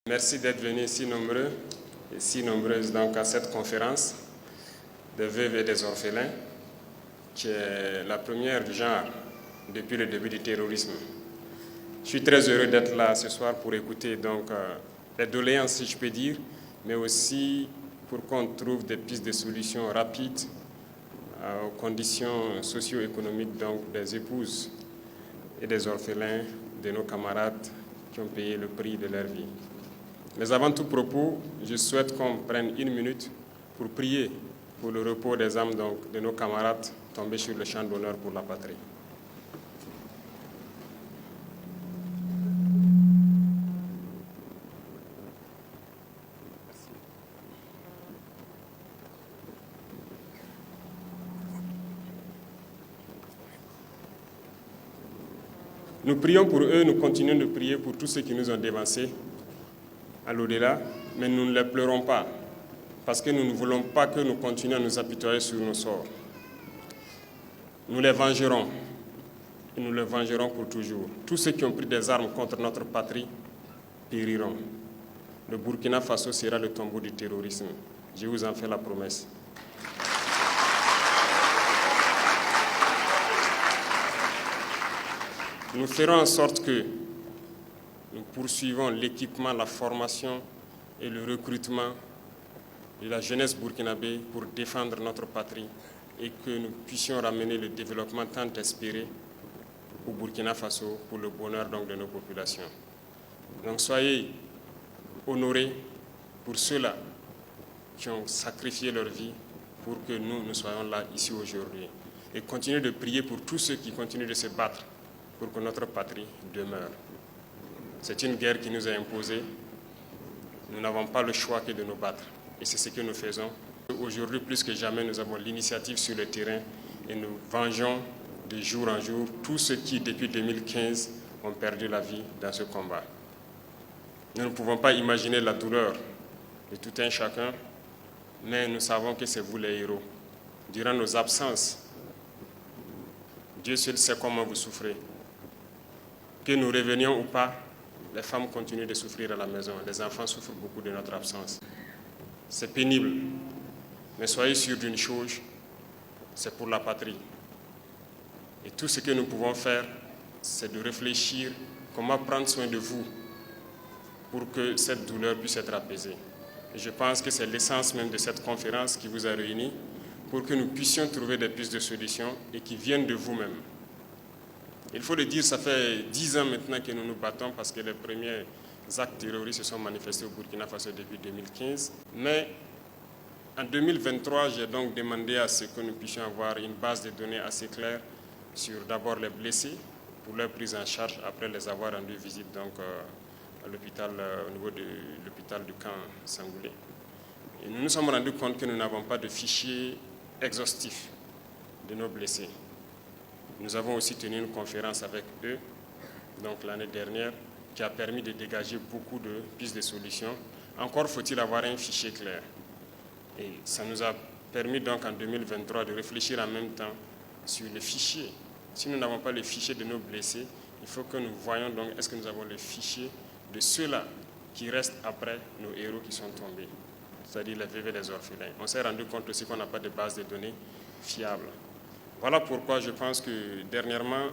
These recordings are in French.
Merci d'être venus si nombreux et si nombreuses donc, à cette conférence des veuves et des orphelins, qui est la première du genre depuis le début du terrorisme. Je suis très heureux d'être là ce soir pour écouter donc, les doléances, si je peux dire, mais aussi pour qu'on trouve des pistes de solutions rapides aux conditions socio-économiques donc, des épouses et des orphelins de nos camarades qui ont payé le prix de leur vie. Mais avant tout propos, je souhaite qu'on prenne une minute pour prier pour le repos des âmes donc, de nos camarades tombés sur le champ d'honneur pour la patrie. Nous prions pour eux, nous continuons de prier pour tous ceux qui nous ont dévancés à l'au-delà, mais nous ne les pleurons pas, parce que nous ne voulons pas que nous continuions à nous apitoyer sur nos sorts. Nous les vengerons, et nous les vengerons pour toujours. Tous ceux qui ont pris des armes contre notre patrie périront. Le Burkina Faso sera le tombeau du terrorisme. Je vous en fais la promesse. Nous ferons en sorte que nous poursuivons l'équipement, la formation et le recrutement de la jeunesse burkinabé pour défendre notre patrie et que nous puissions ramener le développement tant espéré au Burkina Faso pour le bonheur donc, de nos populations. Donc soyez honorés pour ceux-là qui ont sacrifié leur vie pour que nous soyons là ici aujourd'hui. Et continuez de prier pour tous ceux qui continuent de se battre pour que notre patrie demeure. C'est une guerre qui nous est imposée. Nous n'avons pas le choix que de nous battre. Et c'est ce que nous faisons. Aujourd'hui, plus que jamais, nous avons l'initiative sur le terrain et nous vengeons de jour en jour tous ceux qui, depuis 2015, ont perdu la vie dans ce combat. Nous ne pouvons pas imaginer la douleur de tout un chacun, mais nous savons que c'est vous les héros. Durant nos absences, Dieu seul sait comment vous souffrez. Que nous revenions ou pas, les femmes continuent de souffrir à la maison. Les enfants souffrent beaucoup de notre absence. C'est pénible, mais soyez sûrs d'une chose, c'est pour la patrie. Et tout ce que nous pouvons faire, c'est de réfléchir comment prendre soin de vous pour que cette douleur puisse être apaisée. Et je pense que c'est l'essence même de cette conférence qui vous a réunis pour que nous puissions trouver des pistes de solutions et qui viennent de vous-même. Il faut le dire, ça fait 10 ans maintenant que nous nous battons parce que les premiers actes terroristes se sont manifestés au Burkina Faso depuis 2015. Mais en 2023, j'ai donc demandé à ce que nous puissions avoir une base de données assez claire sur d'abord les blessés pour leur prise en charge après les avoir rendu visite donc, à l'hôpital, au niveau de l'hôpital du camp Sangoulé. Et nous nous sommes rendus compte que nous n'avons pas de fichier exhaustif de nos blessés. Nous avons aussi tenu une conférence avec eux, donc l'année dernière, qui a permis de dégager beaucoup de pistes de solutions. Encore faut-il avoir un fichier clair. Et ça nous a permis donc en 2023 de réfléchir en même temps sur le fichier. Si nous n'avons pas le fichier de nos blessés, il faut que nous voyions donc est-ce que nous avons le fichier de ceux-là qui restent après nos héros qui sont tombés, c'est-à-dire les veuves et les orphelins. On s'est rendu compte aussi qu'on n'a pas de base de données fiable. Voilà pourquoi je pense que dernièrement,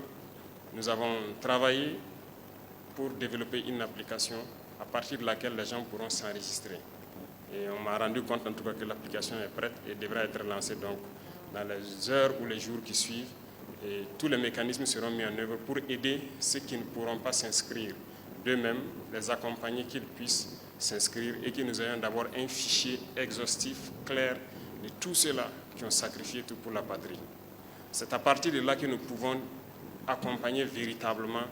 nous avons travaillé pour développer une application à partir de laquelle les gens pourront s'enregistrer. Et on m'a rendu compte en tout cas que l'application est prête et devra être lancée donc dans les heures ou les jours qui suivent. Et tous les mécanismes seront mis en œuvre pour aider ceux qui ne pourront pas s'inscrire d'eux-mêmes, les accompagner qu'ils puissent s'inscrire et que nous ayons d'abord un fichier exhaustif, clair, de tous ceux-là qui ont sacrifié tout pour la patrie. C'est à partir de là que nous pouvons accompagner véritablement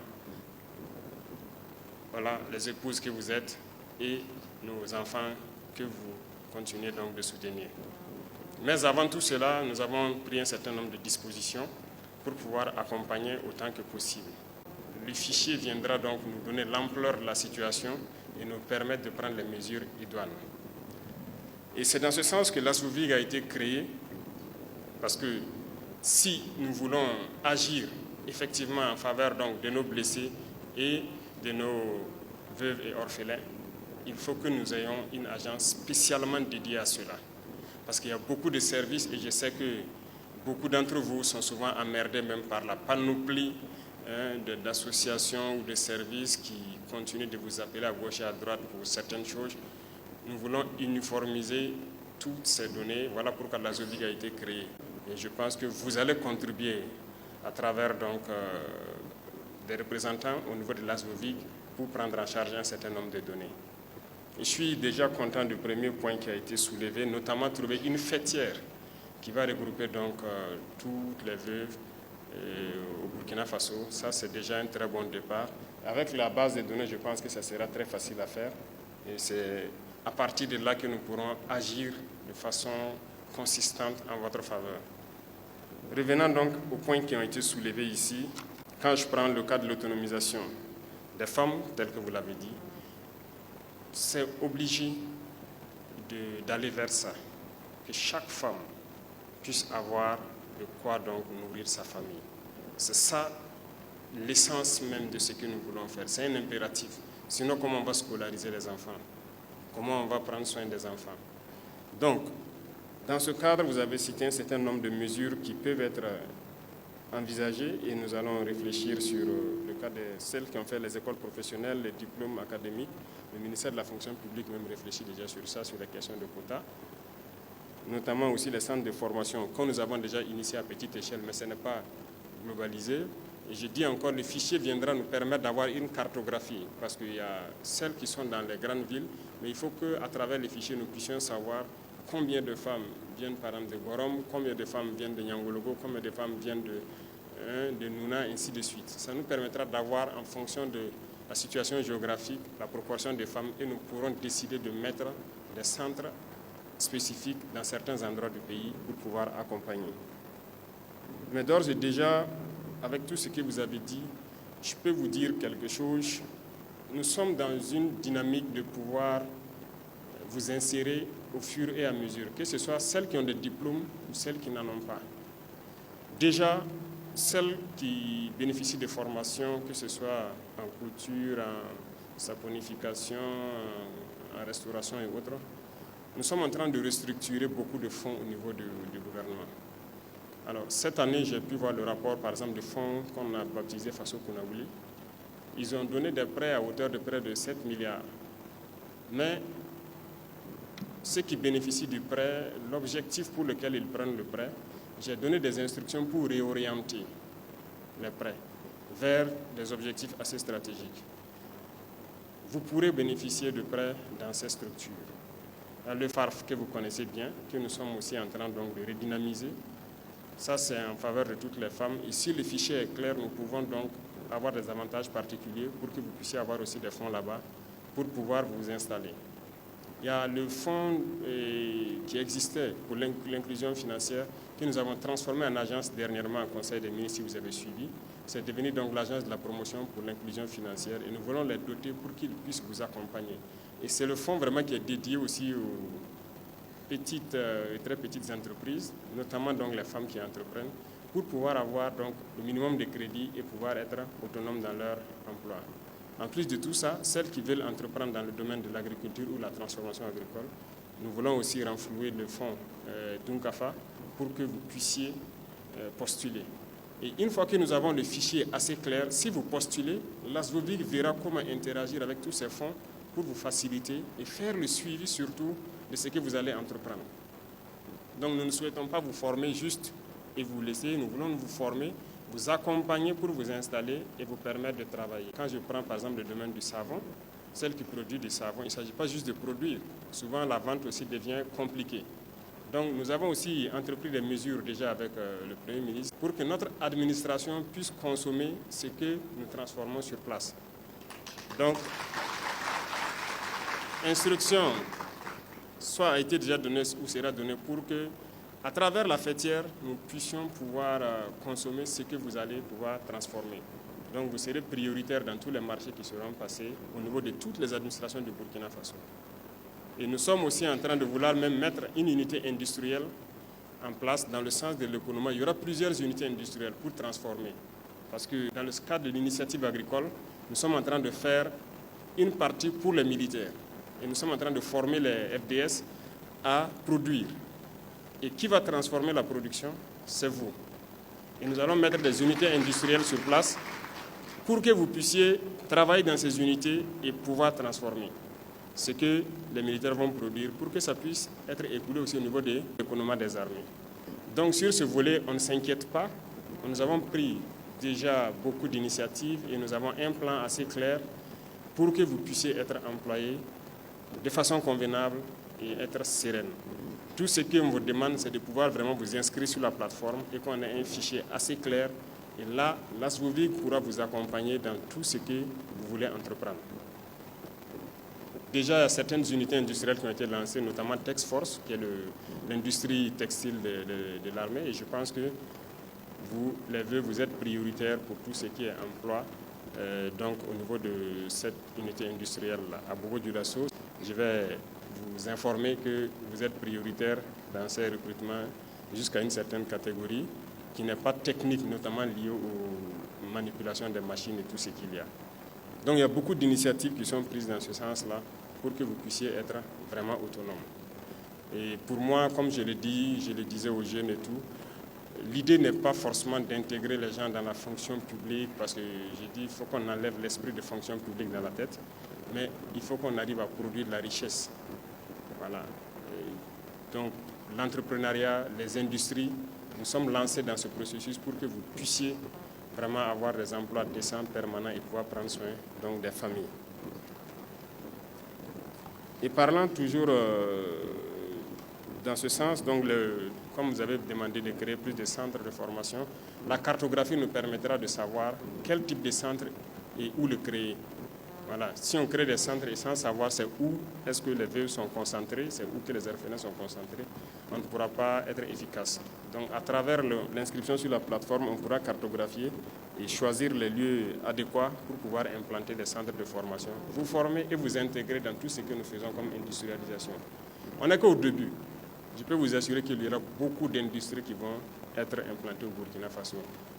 voilà, les épouses que vous êtes et nos enfants que vous continuez donc de soutenir. Mais avant tout cela, nous avons pris un certain nombre de dispositions pour pouvoir accompagner autant que possible. Le fichier viendra donc nous donner l'ampleur de la situation et nous permettre de prendre les mesures idoines. Et c'est dans ce sens que l'ASOVIG a été créé, parce que si nous voulons agir effectivement en faveur donc, de nos blessés et de nos veuves et orphelins, il faut que nous ayons une agence spécialement dédiée à cela. Parce qu'il y a beaucoup de services et je sais que beaucoup d'entre vous sont souvent emmerdés même par la panoplie d'associations ou de services qui continuent de vous appeler à gauche et à droite pour certaines choses. Nous voulons uniformiser toutes ces données. Voilà pourquoi l'ASOVIG a été créée. Et je pense que vous allez contribuer à travers donc, des représentants au niveau de l'ASOVIG pour prendre en charge un certain nombre de données. Je suis déjà content du premier point qui a été soulevé, notamment trouver une fêtière qui va regrouper donc toutes les veuves au Burkina Faso. Ça, c'est déjà un très bon départ. Avec la base de données, je pense que ça sera très facile à faire. Et c'est à partir de là que nous pourrons agir de façon consistante en votre faveur. Revenant donc aux points qui ont été soulevés ici, quand je prends le cas de l'autonomisation des femmes, tel que vous l'avez dit, c'est obligé d'aller vers ça, que chaque femme puisse avoir de quoi donc nourrir sa famille. C'est ça l'essence même de ce que nous voulons faire. C'est un impératif. Sinon, comment on va scolariser les enfants? Comment on va prendre soin des enfants? Donc, dans ce cadre, vous avez cité un certain nombre de mesures qui peuvent être envisagées et nous allons réfléchir sur le cas de celles qui ont fait les écoles professionnelles, les diplômes académiques. Le ministère de la fonction publique même réfléchit déjà sur ça, sur les questions de quotas, notamment aussi les centres de formation que nous avons déjà initiés à petite échelle, mais ce n'est pas globalisé. Et je dis encore, le fichier viendra nous permettre d'avoir une cartographie, parce qu'il y a celles qui sont dans les grandes villes, mais il faut qu'à travers les fichiers, nous puissions savoir combien de femmes viennent par exemple de Gorom, combien de femmes viennent de Nyangologo, combien de femmes viennent de Nouna, ainsi de suite. Ça nous permettra d'avoir, en fonction de la situation géographique, la proportion de femmes, et nous pourrons décider de mettre des centres spécifiques dans certains endroits du pays pour pouvoir accompagner. Mais d'ores et déjà, avec tout ce que vous avez dit, je peux vous dire quelque chose. Nous sommes dans une dynamique de pouvoir vous insérer au fur et à mesure, que ce soit celles qui ont des diplômes ou celles qui n'en ont pas. Déjà, celles qui bénéficient de formations, que ce soit en couture, en saponification, en restauration et autres, nous sommes en train de restructurer beaucoup de fonds au niveau du gouvernement. Alors, cette année, j'ai pu voir le rapport, par exemple, de fonds qu'on a baptisé Faso Kounaouli. Ils ont donné des prêts à hauteur de près de 7 milliards. Mais ceux qui bénéficient du prêt, l'objectif pour lequel ils prennent le prêt, j'ai donné des instructions pour réorienter les prêts vers des objectifs assez stratégiques. Vous pourrez bénéficier de prêts dans ces structures. Le FARF que vous connaissez bien, que nous sommes aussi en train donc de redynamiser, ça c'est en faveur de toutes les femmes. Et si le fichier est clair, nous pouvons donc avoir des avantages particuliers pour que vous puissiez avoir aussi des fonds là-bas pour pouvoir vous installer. Il y a le fonds qui existait pour l'inclusion financière que nous avons transformé en agence dernièrement au Conseil des ministres, si vous avez suivi. C'est devenu donc l'agence de la promotion pour l'inclusion financière et nous voulons les doter pour qu'ils puissent vous accompagner. Et c'est le fonds vraiment qui est dédié aussi aux petites et très petites entreprises, notamment donc les femmes qui entreprennent, pour pouvoir avoir donc le minimum de crédit et pouvoir être autonomes dans leur emploi. En plus de tout ça, celles qui veulent entreprendre dans le domaine de l'agriculture ou la transformation agricole, nous voulons aussi renflouer le fonds Dunkafa pour que vous puissiez postuler. Et une fois que nous avons le fichier assez clair, si vous postulez, l'ASOVIG verra comment interagir avec tous ces fonds pour vous faciliter et faire le suivi surtout de ce que vous allez entreprendre. Donc nous ne souhaitons pas vous former juste et vous laisser, nous voulons vous former, vous accompagner pour vous installer et vous permettre de travailler. Quand je prends par exemple le domaine du savon, celle qui produit du savon, il ne s'agit pas juste de produire. Souvent la vente aussi devient compliquée. Donc nous avons aussi entrepris des mesures déjà avec le Premier ministre pour que notre administration puisse consommer ce que nous transformons sur place. Donc, instruction soit a été déjà donnée ou sera donnée pour que, à travers la fêtière, nous puissions pouvoir consommer ce que vous allez pouvoir transformer. Donc vous serez prioritaire dans tous les marchés qui seront passés au niveau de toutes les administrations du Burkina Faso. Et nous sommes aussi en train de vouloir même mettre une unité industrielle en place dans le sens de l'économie. Il y aura plusieurs unités industrielles pour transformer. Parce que dans le cadre de l'initiative agricole, nous sommes en train de faire une partie pour les militaires. Et nous sommes en train de former les FDS à produire. Et qui va transformer la production? C'est vous. Et nous allons mettre des unités industrielles sur place pour que vous puissiez travailler dans ces unités et pouvoir transformer ce que les militaires vont produire pour que ça puisse être écoulé aussi au niveau de l'économie des armées. Donc sur ce volet, on ne s'inquiète pas. Nous avons pris déjà beaucoup d'initiatives et nous avons un plan assez clair pour que vous puissiez être employés de façon convenable et être sereine. Tout ce qu'on vous demande, c'est de pouvoir vraiment vous inscrire sur la plateforme et qu'on ait un fichier assez clair. Et là, l'ASVOVIG pourra vous accompagner dans tout ce que vous voulez entreprendre. Déjà, il y a certaines unités industrielles qui ont été lancées, notamment TexForce, qui est l'industrie textile de l'armée. Et je pense que vous, les vœux, vous êtes prioritaires pour tout ce qui est emploi. Donc, au niveau de cette unité industrielle à Bobo-Dioulasso, je vais vous informer que vous êtes prioritaire dans ces recrutements jusqu'à une certaine catégorie qui n'est pas technique, notamment liée aux manipulations des machines et tout ce qu'il y a. Donc il y a beaucoup d'initiatives qui sont prises dans ce sens-là pour que vous puissiez être vraiment autonome. Et pour moi, comme je le disais aux jeunes et tout, l'idée n'est pas forcément d'intégrer les gens dans la fonction publique parce que j'ai dit qu'il faut qu'on enlève l'esprit de fonction publique dans la tête, mais il faut qu'on arrive à produire de la richesse. Voilà. Et donc l'entrepreneuriat, les industries, nous sommes lancés dans ce processus pour que vous puissiez vraiment avoir des emplois décents, permanents et pouvoir prendre soin donc, des familles. Et parlant toujours dans ce sens, donc comme vous avez demandé de créer plus de centres de formation, la cartographie nous permettra de savoir quel type de centre et où le créer. Voilà. Si on crée des centres et sans savoir c'est où est-ce que les VE sont concentrés, c'est où que les RFNS sont concentrés, on ne pourra pas être efficace. Donc à travers l'inscription sur la plateforme, on pourra cartographier et choisir les lieux adéquats pour pouvoir implanter des centres de formation, vous former et vous intégrer dans tout ce que nous faisons comme industrialisation. On n'est qu'au début. Je peux vous assurer qu'il y aura beaucoup d'industries qui vont être implantées au Burkina Faso,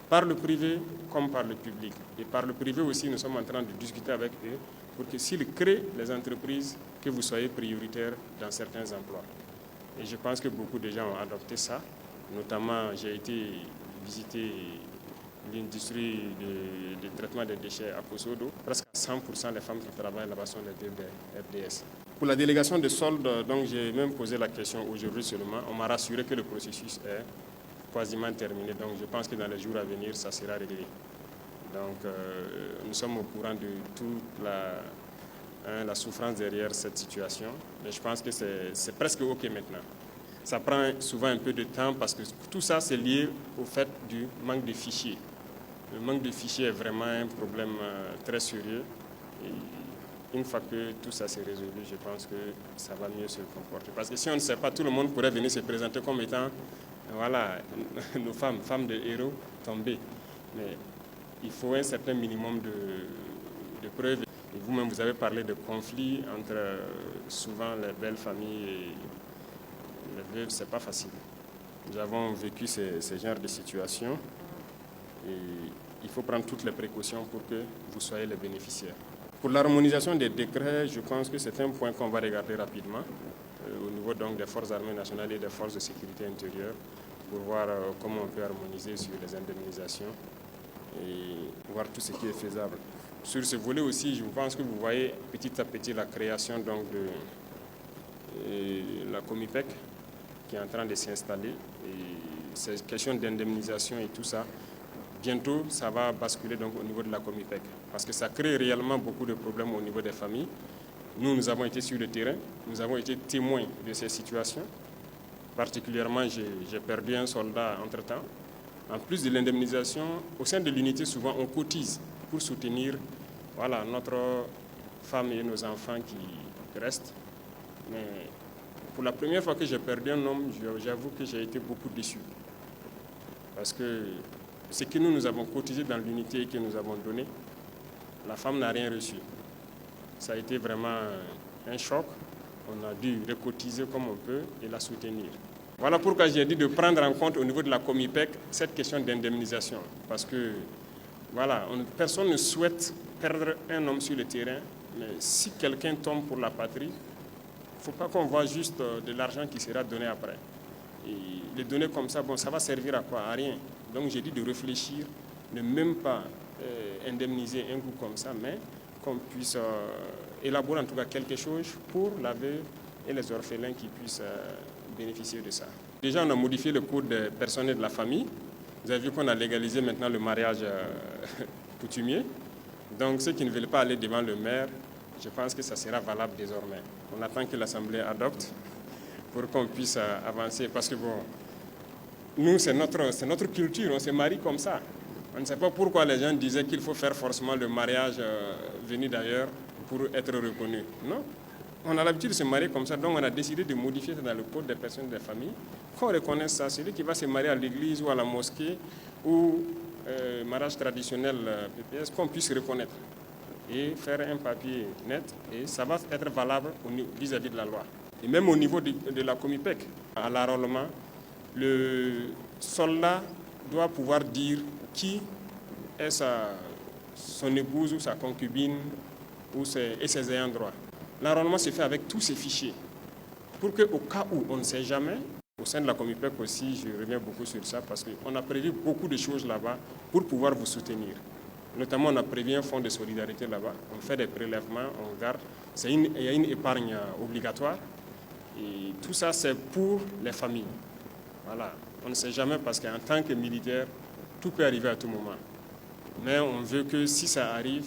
par le privé comme par le public. Et par le privé aussi, nous sommes en train de discuter avec eux pour que s'ils créent les entreprises, que vous soyez prioritaires dans certains emplois. Et je pense que beaucoup de gens ont adopté ça. Notamment, j'ai été visiter l'industrie de traitement des déchets à Kosodo. Presque 100% des femmes qui travaillent là-bas sont des FDS. Pour la délégation de soldes, donc j'ai même posé la question aujourd'hui seulement. On m'a rassuré que le processus est quasiment terminé. Donc je pense que dans les jours à venir, ça sera réglé. Donc nous sommes au courant de toute la souffrance derrière cette situation. Mais je pense que c'est presque OK maintenant. Ça prend souvent un peu de temps parce que tout ça, c'est lié au fait du manque de fichiers. Le manque de fichiers est vraiment un problème très sérieux. Et une fois que tout ça s'est résolu, je pense que ça va mieux se comporter. Parce que si on ne sait pas, tout le monde pourrait venir se présenter comme étant, voilà, nos femmes de héros tombées. Mais il faut un certain minimum de preuves. Et vous-même, vous avez parlé de conflits entre souvent les belles familles et les veuves. Ce n'est pas facile. Nous avons vécu ces genres de situations et il faut prendre toutes les précautions pour que vous soyez les bénéficiaires. Pour l'harmonisation des décrets, je pense que c'est un point qu'on va regarder rapidement au niveau donc, des forces armées nationales et des forces de sécurité intérieure pour voir comment on peut harmoniser sur les indemnisations et voir tout ce qui est faisable. Sur ce volet aussi, je pense que vous voyez petit à petit la création donc, de la Comipec qui est en train de s'installer. Et ces questions d'indemnisation et tout ça, bientôt, ça va basculer donc, au niveau de la Comipec parce que ça crée réellement beaucoup de problèmes au niveau des familles. Nous avons été sur le terrain, nous avons été témoins de ces situations. Particulièrement, j'ai perdu un soldat entre-temps. En plus de l'indemnisation, au sein de l'unité, souvent, on cotise pour soutenir voilà, notre femme et nos enfants qui restent. Mais pour la première fois que j'ai perdu un homme, j'avoue que j'ai été beaucoup déçu. Parce que ce que nous avons cotisé dans l'unité et que nous avons donné, la femme n'a rien reçu. Ça a été vraiment un choc. On a dû recotiser comme on peut et la soutenir. Voilà pourquoi j'ai dit de prendre en compte au niveau de la Comipec cette question d'indemnisation. Parce que voilà, personne ne souhaite perdre un homme sur le terrain, mais si quelqu'un tombe pour la patrie, faut pas qu'on voit juste de l'argent qui sera donné après. Et les donner comme ça, bon, ça va servir à quoi? À rien. Donc j'ai dit de réfléchir, ne même pas indemniser un coup comme ça, mais qu'on puisse élaborer en tout cas quelque chose pour la veuve et les orphelins qui puissent bénéficier de ça. Déjà, on a modifié le code personnel de la famille. Vous avez vu qu'on a légalisé maintenant le mariage coutumier. Donc ceux qui ne veulent pas aller devant le maire, je pense que ça sera valable désormais. On attend que l'Assemblée adopte pour qu'on puisse avancer. Parce que bon, nous, c'est notre culture, on se marie comme ça. On ne sait pas pourquoi les gens disaient qu'il faut faire forcément le mariage venu d'ailleurs pour être reconnu. Non, on a l'habitude de se marier comme ça, donc on a décidé de modifier ça dans le code des personnes des familles. Qu'on reconnaisse ça, celui qui va se marier à l'église ou à la mosquée ou mariage traditionnel PPS, qu'on puisse reconnaître et faire un papier net, et ça va être valable vis-à-vis de la loi. Et même au niveau de la Comipec, à l'enrôlement, le soldat doit pouvoir dire qui est son épouse ou sa concubine et ses ayants droit. L'enrôlement se fait avec tous ces fichiers pour qu'au cas où on ne sait jamais, au sein de la Comipec aussi, je reviens beaucoup sur ça parce qu'on a prévu beaucoup de choses là-bas pour pouvoir vous soutenir. Notamment, on a prévu un fonds de solidarité là-bas. On fait des prélèvements, on garde. Il y a une épargne obligatoire. Et tout ça, c'est pour les familles. Voilà. On ne sait jamais parce qu'en tant que militaire, tout peut arriver à tout moment. Mais on veut que si ça arrive,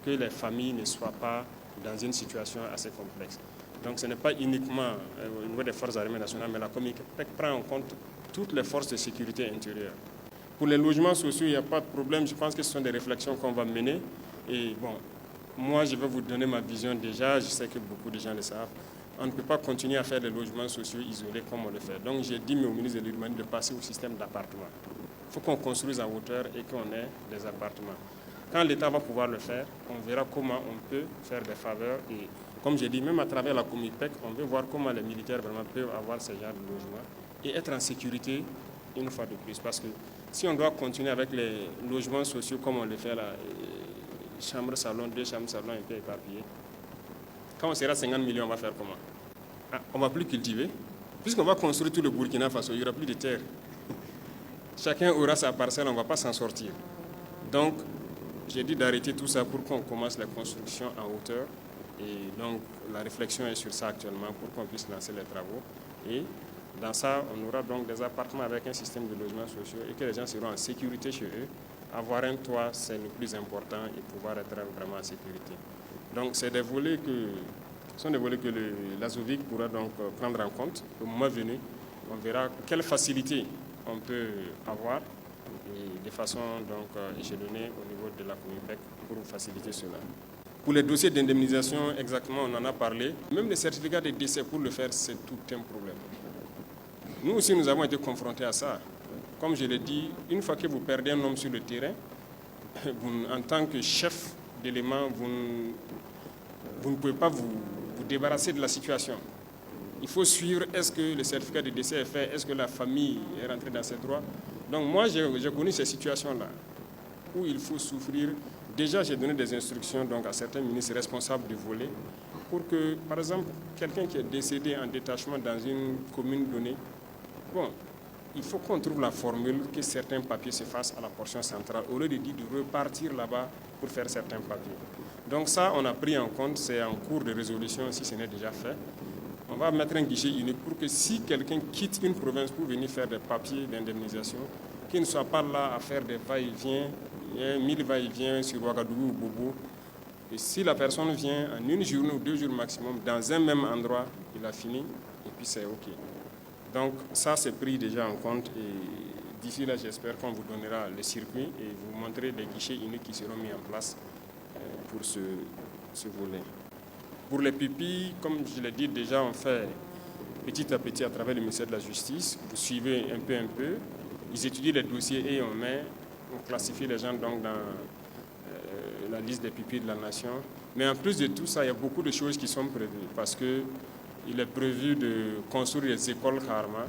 que les familles ne soient pas dans une situation assez complexe. Donc ce n'est pas uniquement au niveau des forces armées nationales, mais la Comipec prend en compte toutes les forces de sécurité intérieure. Pour les logements sociaux, il n'y a pas de problème. Je pense que ce sont des réflexions qu'on va mener. Et bon, moi, je vais vous donner ma vision déjà. Je sais que beaucoup de gens le savent. On ne peut pas continuer à faire des logements sociaux isolés comme on le fait. Donc j'ai dit au ministre de l'Urbanisme de passer au système d'appartements. Il faut qu'on construise en hauteur et qu'on ait des appartements. Quand l'État va pouvoir le faire, on verra comment on peut faire des faveurs. Et comme j'ai dit, même à travers la Comipec, on veut voir comment les militaires vraiment peuvent avoir ce genre de logement et être en sécurité une fois de plus. Parce que si on doit continuer avec les logements sociaux comme on le fait là, chambre, salon, 2 chambres, salon, un peu éparpillé, quand on sera 50 millions, on va faire comment? On ne va plus cultiver. Puisqu'on va construire tout le Burkina Faso, il n'y aura plus de terre. Chacun aura sa parcelle, on ne va pas s'en sortir. Donc, j'ai dit d'arrêter tout ça pour qu'on commence la construction en hauteur. Et donc, la réflexion est sur ça actuellement pour qu'on puisse lancer les travaux. Et dans ça, on aura donc des appartements avec un système de logements sociaux et que les gens seront en sécurité chez eux. Avoir un toit, c'est le plus important et pouvoir être vraiment en sécurité. Donc, c'est des volets que l'ASOVIC pourra donc prendre en compte. Au moment venu, on verra quelles facilités on peut avoir et de façon donc échelonnée au niveau de la Comipec pour faciliter cela. Pour les dossiers d'indemnisation, exactement, on en a parlé. Même les certificats de décès, pour le faire, c'est tout un problème. Nous aussi, nous avons été confrontés à ça. Comme je l'ai dit, une fois que vous perdez un homme sur le terrain, en tant que chef d'élément, vous ne pouvez pas vous débarrasser de la situation. Il faut suivre, est-ce que le certificat de décès est fait, est-ce que la famille est rentrée dans ses droits. Donc moi, j'ai connu ces situations-là, où il faut souffrir. Déjà, j'ai donné des instructions donc, à certains ministres responsables du volet pour que, par exemple, quelqu'un qui est décédé en détachement dans une commune donnée, bon, il faut qu'on trouve la formule que certains papiers se fassent à la portion centrale, au lieu de dire de repartir là-bas pour faire certains papiers. Donc ça, on a pris en compte, c'est en cours de résolution si ce n'est déjà fait. On va mettre un guichet unique pour que si quelqu'un quitte une province pour venir faire des papiers d'indemnisation, qu'il ne soit pas là à faire des va-et-vient, 1000 va-et-vient sur Ouagadougou ou Bobo. Et si la personne vient en une journée ou 2 jours maximum, dans un même endroit, il a fini, et puis c'est OK. Donc ça, c'est pris déjà en compte. Et d'ici là, j'espère qu'on vous donnera le circuit et vous montrer les guichets uniques qui seront mis en place pour ce volet. Pour les pupilles, comme je l'ai dit déjà, on fait petit à petit à travers le ministère de la Justice. Vous suivez un peu. Ils étudient les dossiers et on classifie les gens donc dans la liste des pupilles de la nation. Mais en plus de tout ça, il y a beaucoup de choses qui sont prévues parce qu'il est prévu de construire des écoles Karma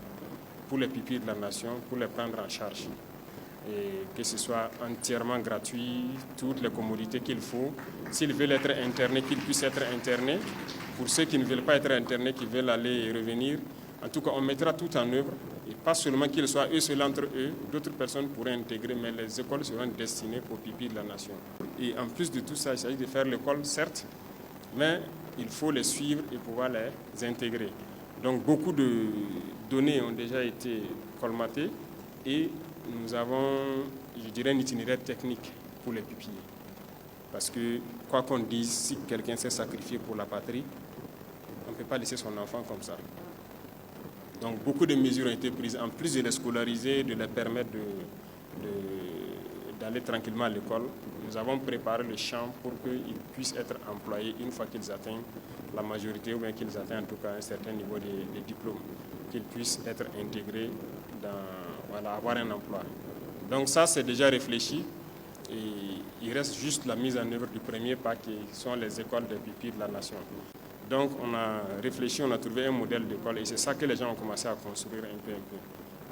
pour les pupilles de la nation, pour les prendre en charge. Et que ce soit entièrement gratuit, toutes les commodités qu'il faut. S'ils veulent être internés, qu'ils puissent être internés, Pour ceux qui ne veulent pas être internés, qui veulent aller et revenir, en tout cas, on mettra tout en œuvre, et pas seulement qu'ils soient eux seuls entre eux, d'autres personnes pourraient intégrer, mais les écoles seront destinées aux pupilles de la nation. Et en plus de tout ça, il s'agit de faire l'école, certes, mais il faut les suivre et pouvoir les intégrer. Donc beaucoup de données ont déjà été colmatées et nous avons, je dirais, un itinéraire technique pour les pupilles. Parce que, quoi qu'on dise, si quelqu'un s'est sacrifié pour la patrie, on ne peut pas laisser son enfant comme ça. Donc beaucoup de mesures ont été prises, en plus de les scolariser, de les permettre d'aller tranquillement à l'école. Nous avons préparé le champ pour qu'ils puissent être employés une fois qu'ils atteignent la majorité ou bien qu'ils atteignent en tout cas un certain niveau de diplôme, qu'ils puissent être intégrés avoir un emploi. Donc ça, c'est déjà réfléchi et il reste juste la mise en œuvre du premier pas qui sont les écoles des pupilles de la nation. Donc on a réfléchi, on a trouvé un modèle d'école et c'est ça que les gens ont commencé à construire un peu.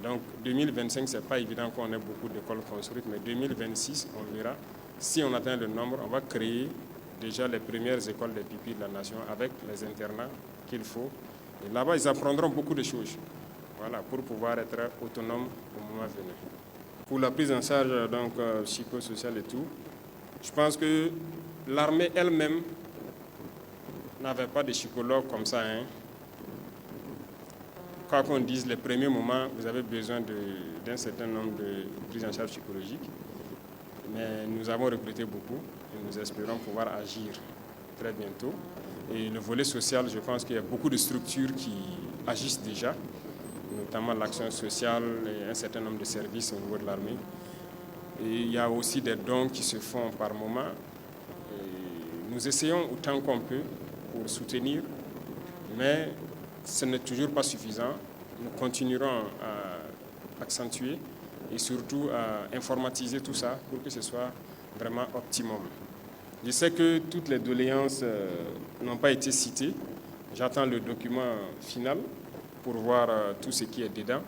Donc 2025, ce n'est pas évident qu'on ait beaucoup d'écoles construites, mais 2026, on verra. Si on atteint le nombre, on va créer déjà les premières écoles des pupilles de la nation avec les internats qu'il faut. Et là-bas, ils apprendront beaucoup de choses, voilà, pour pouvoir être autonomes au moment venu. Pour la prise en charge psychosociale et tout, je pense que l'armée elle-même n'avait pas de psychologue comme ça. Quoi qu'on dise, les premiers moments, vous avez besoin d'un certain nombre de prises en charge psychologiques. Mais nous avons recruté beaucoup et nous espérons pouvoir agir très bientôt. Et le volet social, je pense qu'il y a beaucoup de structures qui agissent déjà, notamment l'action sociale et un certain nombre de services au niveau de l'armée. Et il y a aussi des dons qui se font par moment. Et nous essayons autant qu'on peut pour soutenir, mais ce n'est toujours pas suffisant. Nous continuerons à accentuer et surtout à informatiser tout ça pour que ce soit vraiment optimum. Je sais que toutes les doléances n'ont pas été citées. J'attends le document final pour voir tout ce qui est dedans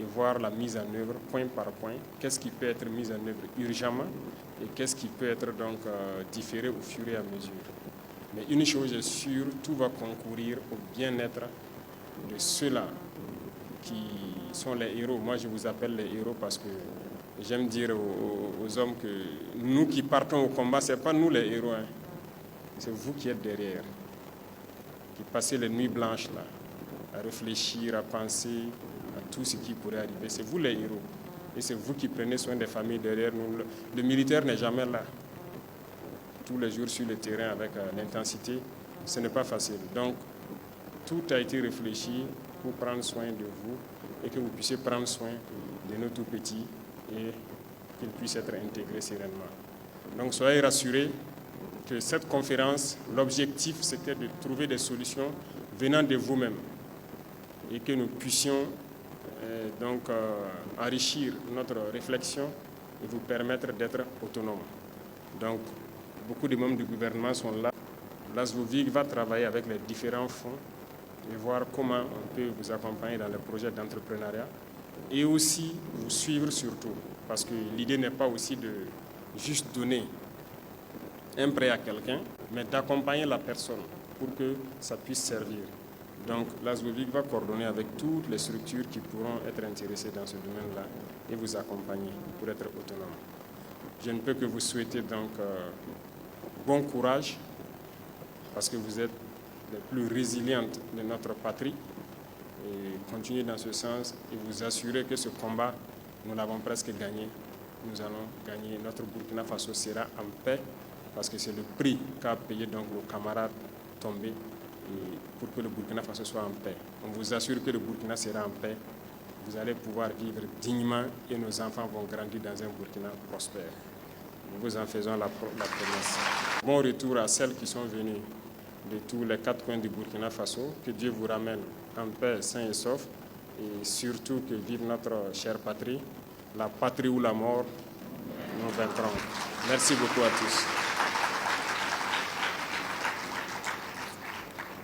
et voir la mise en œuvre point par point. Qu'est-ce qui peut être mis en œuvre urgemment et qu'est-ce qui peut être donc différé au fur et à mesure. Mais une chose est sûre, tout va concourir au bien-être de ceux-là qui sont les héros. Moi, je vous appelle les héros parce que j'aime dire aux hommes que nous qui partons au combat, ce n'est pas nous les héros. C'est vous qui êtes derrière, qui passez les nuits blanches là, à réfléchir, à penser à tout ce qui pourrait arriver. C'est vous les héros. Et c'est vous qui prenez soin des familles derrière nous. Le militaire n'est jamais là. Tous les jours sur le terrain avec l'intensité, ce n'est pas facile. Donc, tout a été réfléchi pour prendre soin de vous et que vous puissiez prendre soin de nos tout petits et qu'ils puissent être intégrés sereinement. Donc soyez rassurés que cette conférence, l'objectif c'était de trouver des solutions venant de vous-même et que nous puissions enrichir notre réflexion et vous permettre d'être autonomes. Donc beaucoup de membres du gouvernement sont là. L'ASVOVIG va travailler avec les différents fonds et voir comment on peut vous accompagner dans les projets d'entrepreneuriat et aussi vous suivre surtout. Parce que l'idée n'est pas aussi de juste donner un prêt à quelqu'un, mais d'accompagner la personne pour que ça puisse servir. Donc l'ASVOVIG va coordonner avec toutes les structures qui pourront être intéressées dans ce domaine-là et vous accompagner pour être autonome. Je ne peux que vous souhaiter donc bon courage parce que vous êtes les plus résilientes de notre patrie et continuez dans ce sens et vous assurer que ce combat, nous l'avons presque gagné. Nous allons gagner. Notre Burkina Faso sera en paix parce que c'est le prix qu'a payé donc nos camarades tombés et pour que le Burkina Faso soit en paix. On vous assure que le Burkina sera en paix. Vous allez pouvoir vivre dignement et nos enfants vont grandir dans un Burkina prospère. Nous vous en faisons la promesse. Bon retour à celles qui sont venues de tous les 4 coins du Burkina Faso. Que Dieu vous ramène en paix, sain et sauf. Et surtout que vive notre chère patrie. La patrie ou la mort, nous vaincrons. Merci beaucoup à tous.